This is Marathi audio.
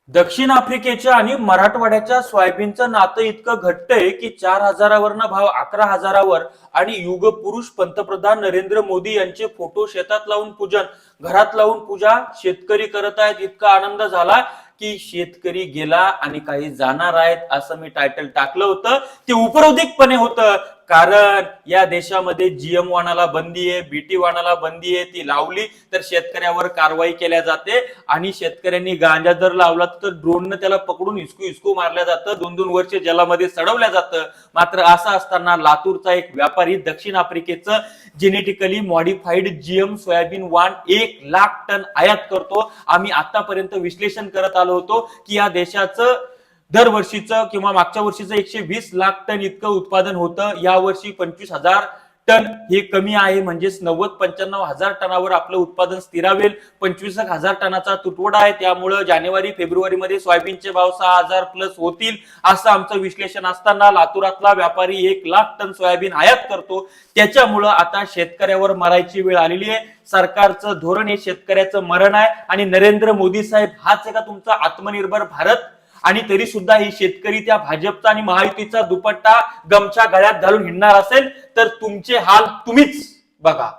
दक्षिण आफ्रिकेच्या आणि मराठवाड्याच्या सोयाबीनचं नातं इतकं घट्ट आहे की 4,000वरनं भाव 11,000वर आणि युगपुरुष पंतप्रधान नरेंद्र मोदी यांचे फोटो शेतात लावून पूजन, घरात लावून पूजा शेतकरी करत आहेत. इतका आनंद झाला की शेतकरी गेला आणि काही जाणार आहेत असं मी टायटल टाकलं होतं. ते उपरोधिकपणे होतं, कारण या देशामध्ये जीएम वाणाला बंदी आहे, बीटी वाणाला बंदी आहे. ती लावली तर शेतकऱ्यावर कारवाई केल्या जाते आणि शेतकऱ्यांनी गांजा जर लावला तर ड्रोननं त्याला पकडून हिसकू हिसकू मारल्या जातं, 2-2 वर्ष जलामध्ये सडवल्या जातं. मात्र असं असताना लातूरचा एक व्यापारी दक्षिण आफ्रिकेचं जेनेटिकली मॉडिफाईड जीएम सोयाबीन वाण 1,00,000 टन आयात करतो. आम्ही आतापर्यंत विश्लेषण करत आलो होतो की या देशाचं दरवर्षीचं किंवा मागच्या वर्षीचं 120 लाख टन इतकं उत्पादन होतं. यावर्षी 25,000 टन हे कमी आहे, म्हणजेच 90-95,000 टनावर आपलं उत्पादन स्थिरावेल. 25,000 टनाचा तुटवडा आहे, त्यामुळे जानेवारी फेब्रुवारीमध्ये सोयाबीनचे भाव 6,000 प्लस होतील असं आमचं विश्लेषण असताना लातूरातला व्यापारी 1,00,000 टन सोयाबीन आयात करतो. त्याच्यामुळं आता शेतकऱ्यावर मरायची वेळ आलेली आहे. सरकारचं धोरण हे शेतकऱ्याचं मरण आहे आणि नरेंद्र मोदी साहेब हाच आहे का तुमचा आत्मनिर्भर भारत? आणि तरी सुद्धा ही शेतकरी त्या भाजपचा आणि महायुतीचा दुपट्टा गमछा गळ्यात घालून हिंडणार असेल तर तुमचे हाल तुम्हीच बघा.